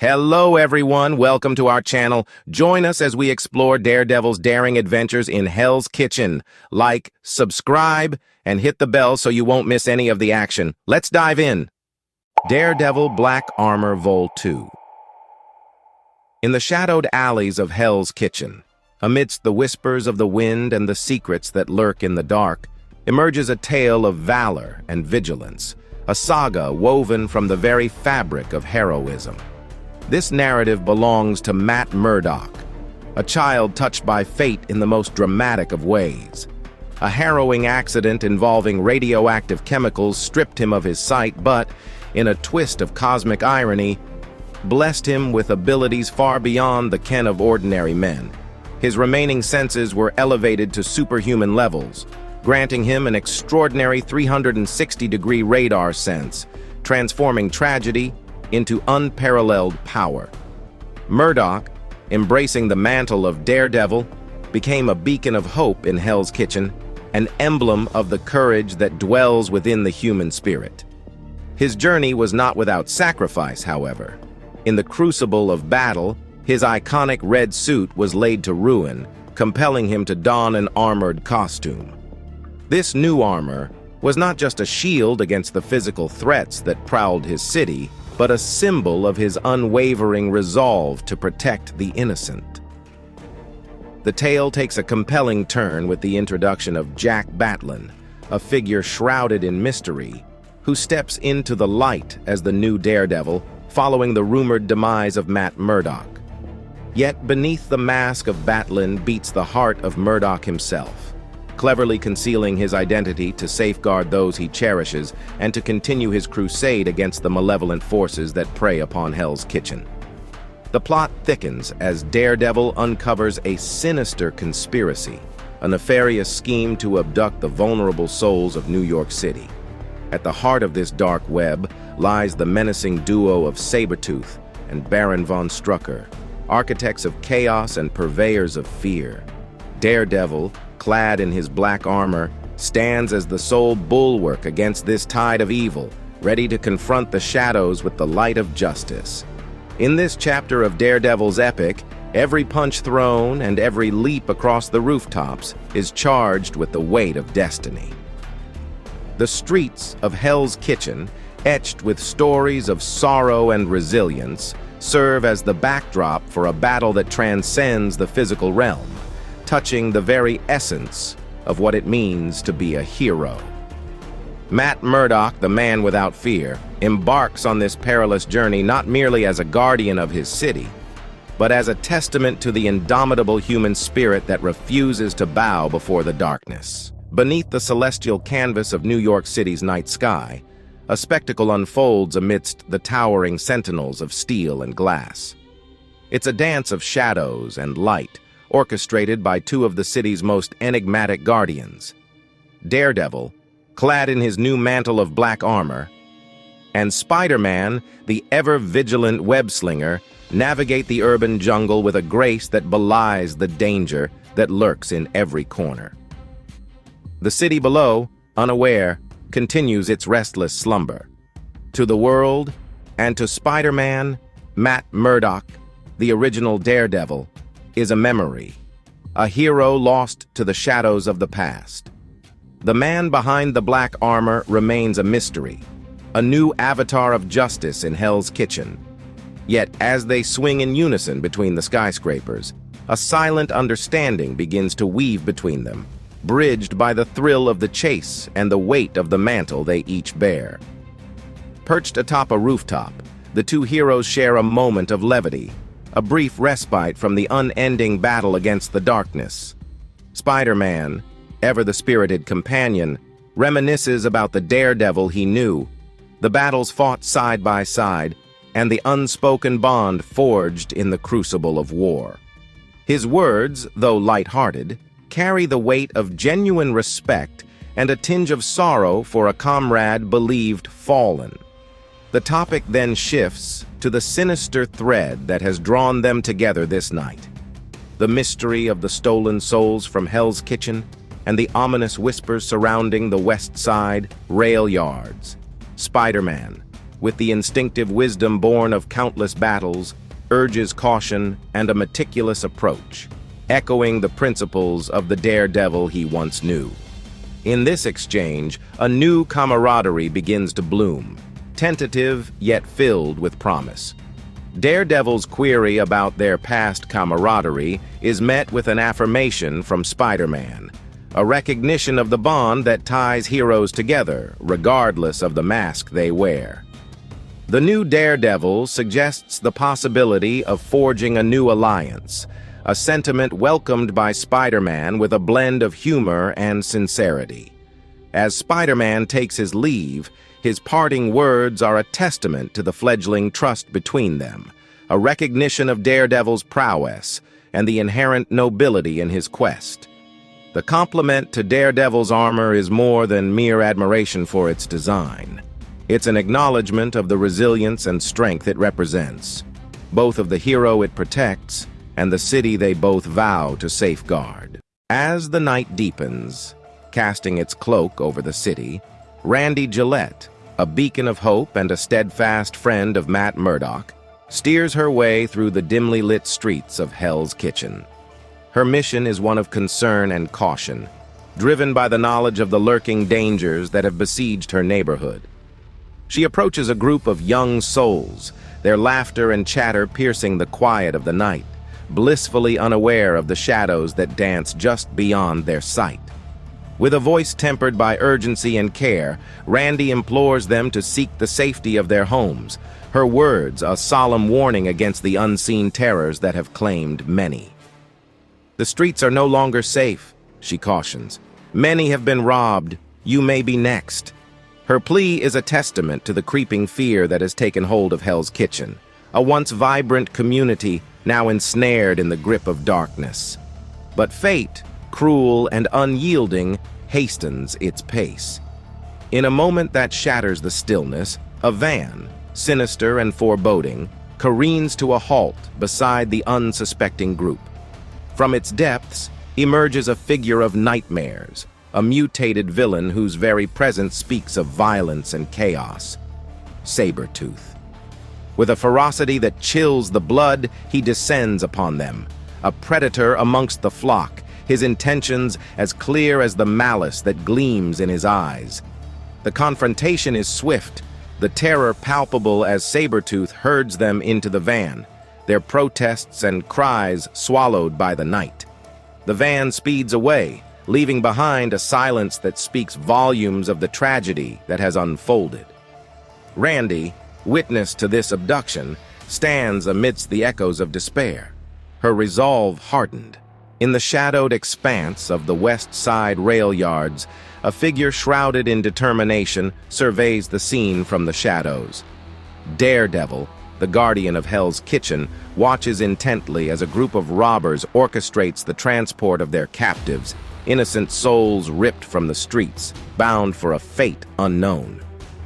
Hello everyone, welcome to our channel. Join us as we explore Daredevil's daring adventures in Hell's Kitchen. Like, subscribe, and hit the bell so you won't miss any of the action. Let's dive in. Daredevil Black Armor Vol 2. In the shadowed alleys of Hell's Kitchen, amidst the whispers of the wind and the secrets that lurk in the dark, emerges a tale of valor and vigilance, a saga woven from the very fabric of heroism. This narrative belongs to Matt Murdock, a child touched by fate in the most dramatic of ways. A harrowing accident involving radioactive chemicals stripped him of his sight, but, in a twist of cosmic irony, blessed him with abilities far beyond the ken of ordinary men. His remaining senses were elevated to superhuman levels, granting him an extraordinary 360-degree radar sense, transforming tragedy into unparalleled power. Murdock, embracing the mantle of Daredevil, became a beacon of hope in Hell's Kitchen, an emblem of the courage that dwells within the human spirit. His journey was not without sacrifice, however. In the crucible of battle, his iconic red suit was laid to ruin, compelling him to don an armored costume. This new armor was not just a shield against the physical threats that prowled his city, but a symbol of his unwavering resolve to protect the innocent. The tale takes a compelling turn with the introduction of Jack Batlin, a figure shrouded in mystery, who steps into the light as the new Daredevil, following the rumored demise of Matt Murdock. Yet beneath the mask of Batlin beats the heart of Murdock himself, cleverly concealing his identity to safeguard those he cherishes and to continue his crusade against the malevolent forces that prey upon Hell's Kitchen. The plot thickens as Daredevil uncovers a sinister conspiracy, a nefarious scheme to abduct the vulnerable souls of New York City. At the heart of this dark web lies the menacing duo of Sabretooth and Baron von Strucker, architects of chaos and purveyors of fear. Daredevil, clad in his black armor, stands as the sole bulwark against this tide of evil, ready to confront the shadows with the light of justice. In this chapter of Daredevil's epic, every punch thrown and every leap across the rooftops is charged with the weight of destiny. The streets of Hell's Kitchen, etched with stories of sorrow and resilience, serve as the backdrop for a battle that transcends the physical realm, touching the very essence of what it means to be a hero. Matt Murdock, the man without fear, embarks on this perilous journey not merely as a guardian of his city, but as a testament to the indomitable human spirit that refuses to bow before the darkness. Beneath the celestial canvas of New York City's night sky, a spectacle unfolds amidst the towering sentinels of steel and glass. It's a dance of shadows and light, orchestrated by two of the city's most enigmatic guardians, Daredevil, clad in his new mantle of black armor, and Spider-Man, the ever-vigilant web-slinger, navigate the urban jungle with a grace that belies the danger that lurks in every corner. The city below, unaware, continues its restless slumber. To the world, and to Spider-Man, Matt Murdock, the original Daredevil, is a memory, a hero lost to the shadows of the past. The man behind the black armor remains a mystery, a new avatar of justice in Hell's Kitchen. Yet as they swing in unison between the skyscrapers, a silent understanding begins to weave between them, bridged by the thrill of the chase and the weight of the mantle they each bear. Perched atop a rooftop, the two heroes share a moment of levity, a brief respite from the unending battle against the darkness. Spider-Man, ever the spirited companion, reminisces about the Daredevil he knew, the battles fought side by side, and the unspoken bond forged in the crucible of war. His words, though light-hearted, carry the weight of genuine respect and a tinge of sorrow for a comrade believed fallen. The topic then shifts to the sinister thread that has drawn them together this night. The mystery of the stolen souls from Hell's Kitchen and the ominous whispers surrounding the West Side rail yards. Spider-Man, with the instinctive wisdom born of countless battles, urges caution and a meticulous approach, echoing the principles of the daredevil he once knew. In this exchange, a new camaraderie begins to bloom, tentative yet filled with promise. Daredevil's query about their past camaraderie is met with an affirmation from Spider-Man, a recognition of the bond that ties heroes together, regardless of the mask they wear. The new Daredevil suggests the possibility of forging a new alliance, a sentiment welcomed by Spider-Man with a blend of humor and sincerity. As Spider-Man takes his leave, his parting words are a testament to the fledgling trust between them, a recognition of Daredevil's prowess and the inherent nobility in his quest. The compliment to Daredevil's armor is more than mere admiration for its design. It's an acknowledgement of the resilience and strength it represents, both of the hero it protects and the city they both vow to safeguard. As the night deepens, casting its cloak over the city, Randy Gillette, a beacon of hope and a steadfast friend of Matt Murdock, steers her way through the dimly lit streets of Hell's Kitchen. Her mission is one of concern and caution, driven by the knowledge of the lurking dangers that have besieged her neighborhood. She approaches a group of young souls, their laughter and chatter piercing the quiet of the night, blissfully unaware of the shadows that dance just beyond their sight. With a voice tempered by urgency and care, Randy implores them to seek the safety of their homes, her words a solemn warning against the unseen terrors that have claimed many. "The streets are no longer safe," she cautions. "Many have been robbed. You may be next." Her plea is a testament to the creeping fear that has taken hold of Hell's Kitchen, a once vibrant community now ensnared in the grip of darkness. But fate, cruel and unyielding, hastens its pace. In a moment that shatters the stillness, a van, sinister and foreboding, careens to a halt beside the unsuspecting group. From its depths emerges a figure of nightmares, a mutated villain whose very presence speaks of violence and chaos. Sabretooth. With a ferocity that chills the blood, he descends upon them, a predator amongst the flock, his intentions as clear as the malice that gleams in his eyes. The confrontation is swift, the terror palpable as Sabretooth herds them into the van, their protests and cries swallowed by the night. The van speeds away, leaving behind a silence that speaks volumes of the tragedy that has unfolded. Randy, witness to this abduction, stands amidst the echoes of despair, her resolve hardened. In the shadowed expanse of the West Side rail yards, a figure shrouded in determination surveys the scene from the shadows. Daredevil, the guardian of Hell's Kitchen, watches intently as a group of robbers orchestrates the transport of their captives, innocent souls ripped from the streets, bound for a fate unknown.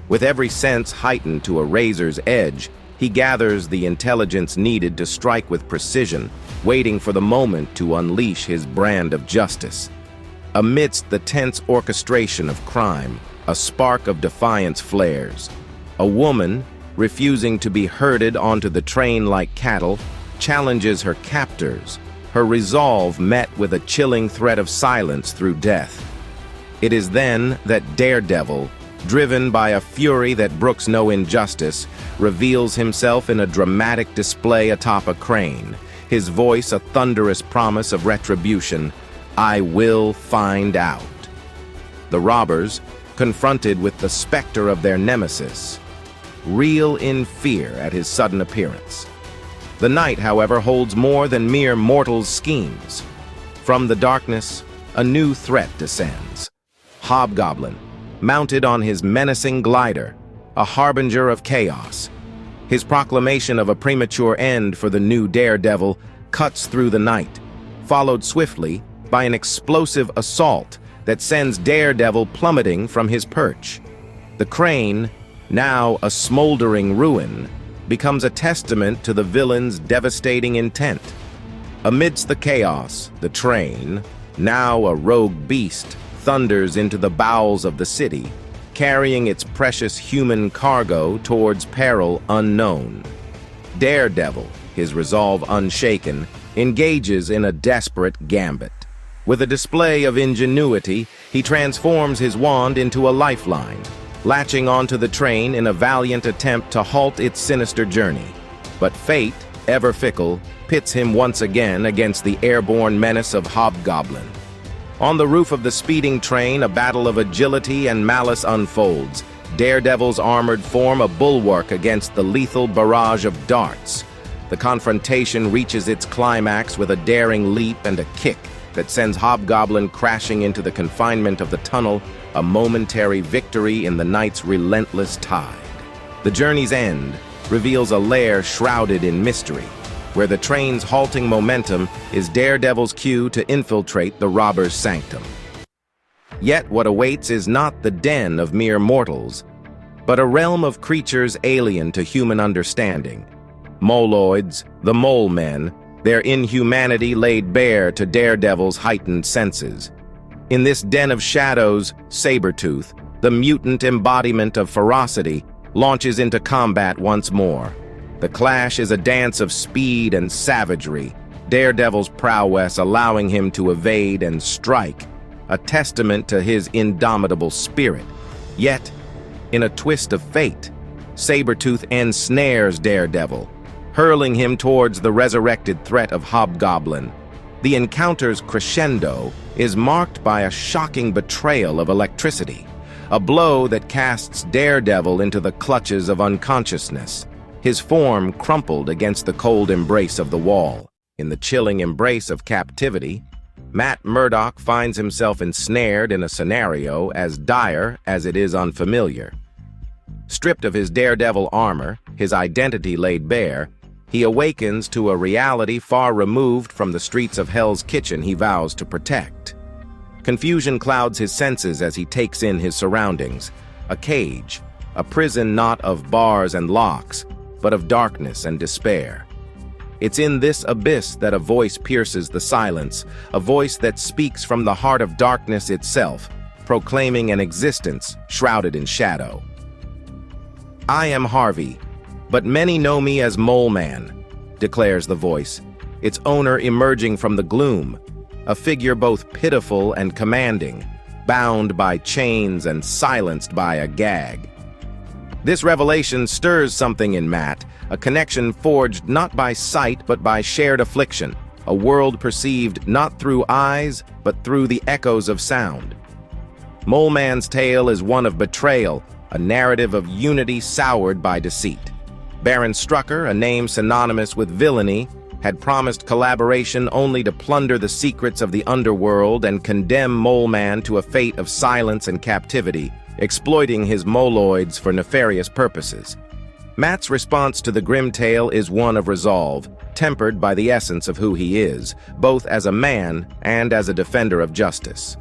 With every sense heightened to a razor's edge, he gathers the intelligence needed to strike with precision, waiting for the moment to unleash his brand of justice. Amidst the tense orchestration of crime, a spark of defiance flares. A woman, refusing to be herded onto the train like cattle, challenges her captors, her resolve met with a chilling threat of silence through death. It is then that Daredevil, driven by a fury that brooks no injustice, reveals himself in a dramatic display atop a crane, his voice a thunderous promise of retribution. "I will find out." The robbers, confronted with the specter of their nemesis, reel in fear at his sudden appearance. The night, however, holds more than mere mortals' schemes. From the darkness, a new threat descends. Hobgoblin, mounted on his menacing glider, a harbinger of chaos. His proclamation of a premature end for the new Daredevil cuts through the night, followed swiftly by an explosive assault that sends Daredevil plummeting from his perch. The crane, now a smoldering ruin, becomes a testament to the villain's devastating intent. Amidst the chaos, the train, now a rogue beast, thunders into the bowels of the city, carrying its precious human cargo towards peril unknown. Daredevil, his resolve unshaken, engages in a desperate gambit. With a display of ingenuity, he transforms his wand into a lifeline, latching onto the train in a valiant attempt to halt its sinister journey. But fate, ever fickle, pits him once again against the airborne menace of Hobgoblin. On the roof of the speeding train, a battle of agility and malice unfolds. Daredevil's armored form a bulwark against the lethal barrage of darts. The confrontation reaches its climax with a daring leap and a kick that sends Hobgoblin crashing into the confinement of the tunnel, a momentary victory in the night's relentless tide. The journey's end reveals a lair shrouded in mystery, where the train's halting momentum is Daredevil's cue to infiltrate the robber's sanctum. Yet what awaits is not the den of mere mortals, but a realm of creatures alien to human understanding. Moloids, the Mole Men, their inhumanity laid bare to Daredevil's heightened senses. In this den of shadows, Sabretooth, the mutant embodiment of ferocity, launches into combat once more. The clash is a dance of speed and savagery, Daredevil's prowess allowing him to evade and strike, a testament to his indomitable spirit. Yet, in a twist of fate, Sabretooth ensnares Daredevil, hurling him towards the resurrected threat of Hobgoblin. The encounter's crescendo is marked by a shocking betrayal of electricity, a blow that casts Daredevil into the clutches of unconsciousness, his form crumpled against the cold embrace of the wall. In the chilling embrace of captivity, Matt Murdock finds himself ensnared in a scenario as dire as it is unfamiliar. Stripped of his Daredevil armor, his identity laid bare, he awakens to a reality far removed from the streets of Hell's Kitchen he vows to protect. Confusion clouds his senses as he takes in his surroundings. A cage, a prison not of bars and locks, but of darkness and despair. It's in this abyss that a voice pierces the silence, a voice that speaks from the heart of darkness itself, proclaiming an existence shrouded in shadow. "I am Harvey, but many know me as Mole Man," declares the voice, its owner emerging from the gloom, a figure both pitiful and commanding, bound by chains and silenced by a gag. This revelation stirs something in Matt, a connection forged not by sight but by shared affliction, a world perceived not through eyes but through the echoes of sound. Mole Man's tale is one of betrayal, a narrative of unity soured by deceit. Baron Strucker, a name synonymous with villainy, had promised collaboration only to plunder the secrets of the underworld and condemn Mole Man to a fate of silence and captivity, exploiting his moloids for nefarious purposes. Matt's response to the grim tale is one of resolve, tempered by the essence of who he is, both as a man and as a defender of justice.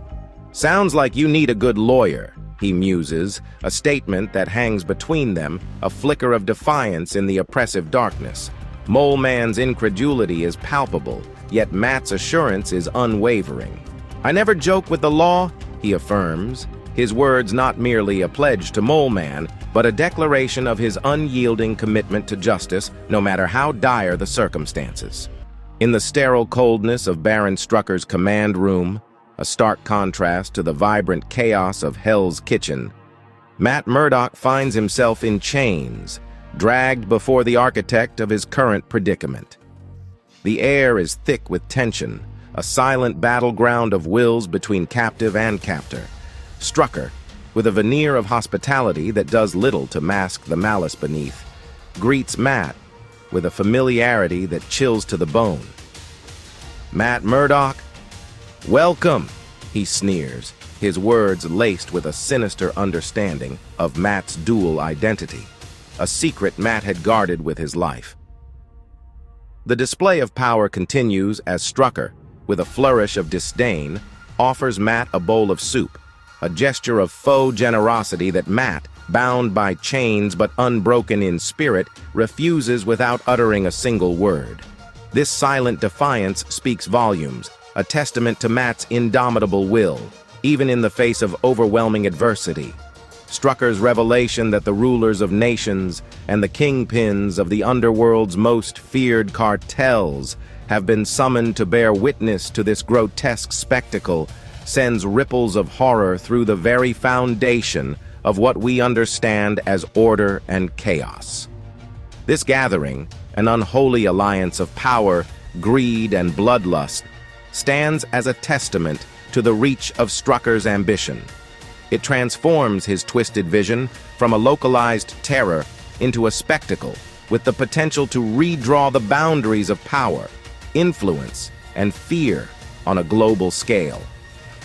"Sounds like you need a good lawyer," he muses, a statement that hangs between them, a flicker of defiance in the oppressive darkness. Mole Man's incredulity is palpable, yet Matt's assurance is unwavering. "I never joke with the law," he affirms, his words not merely a pledge to Mole Man, but a declaration of his unyielding commitment to justice, no matter how dire the circumstances. In the sterile coldness of Baron Strucker's command room, a stark contrast to the vibrant chaos of Hell's Kitchen, Matt Murdock finds himself in chains, dragged before the architect of his current predicament. The air is thick with tension, a silent battleground of wills between captive and captor. Strucker, with a veneer of hospitality that does little to mask the malice beneath, greets Matt with a familiarity that chills to the bone. "Matt Murdock, welcome," he sneers, his words laced with a sinister understanding of Matt's dual identity, a secret Matt had guarded with his life. The display of power continues as Strucker, with a flourish of disdain, offers Matt a bowl of soup, a gesture of faux generosity that Matt, bound by chains but unbroken in spirit, refuses without uttering a single word. This silent defiance speaks volumes, a testament to Matt's indomitable will, even in the face of overwhelming adversity. Strucker's revelation that the rulers of nations and the kingpins of the underworld's most feared cartels have been summoned to bear witness to this grotesque spectacle sends ripples of horror through the very foundation of what we understand as order and chaos. This gathering, an unholy alliance of power, greed, and bloodlust, stands as a testament to the reach of Strucker's ambition. It transforms his twisted vision from a localized terror into a spectacle with the potential to redraw the boundaries of power, influence, and fear on a global scale.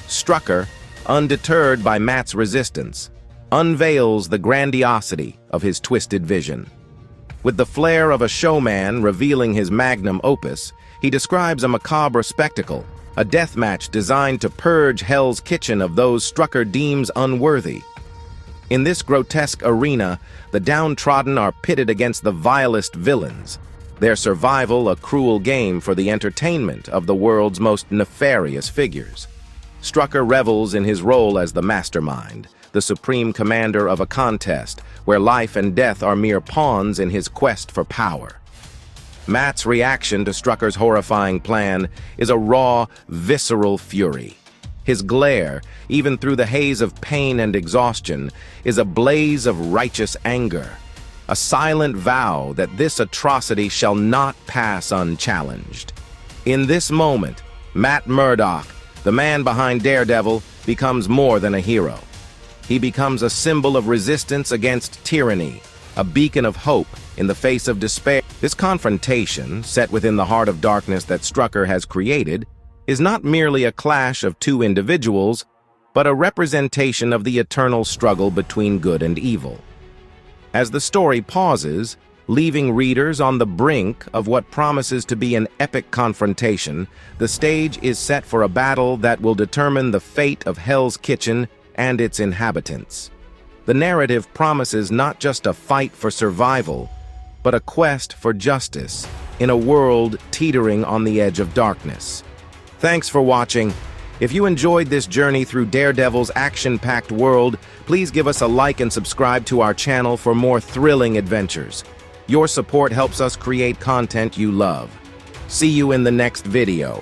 Strucker, undeterred by Matt's resistance, unveils the grandiosity of his twisted vision. With the flair of a showman revealing his magnum opus, he describes a macabre spectacle, a deathmatch designed to purge Hell's Kitchen of those Strucker deems unworthy. In this grotesque arena, the downtrodden are pitted against the vilest villains, their survival a cruel game for the entertainment of the world's most nefarious figures. Strucker revels in his role as the mastermind, the supreme commander of a contest where life and death are mere pawns in his quest for power. Matt's reaction to Strucker's horrifying plan is a raw, visceral fury. His glare, even through the haze of pain and exhaustion, is a blaze of righteous anger, a silent vow that this atrocity shall not pass unchallenged. In this moment, Matt Murdock, the man behind Daredevil, becomes more than a hero. He becomes a symbol of resistance against tyranny, a beacon of hope in the face of despair. This confrontation, set within the heart of darkness that Strucker has created, is not merely a clash of two individuals, but a representation of the eternal struggle between good and evil. As the story pauses, leaving readers on the brink of what promises to be an epic confrontation, the stage is set for a battle that will determine the fate of Hell's Kitchen and its inhabitants. The narrative promises not just a fight for survival, but a quest for justice in a world teetering on the edge of darkness. Thanks for watching. If you enjoyed this journey through Daredevil's action-packed world, please give us a like and subscribe to our channel for more thrilling adventures. Your support helps us create content you love. See you in the next video.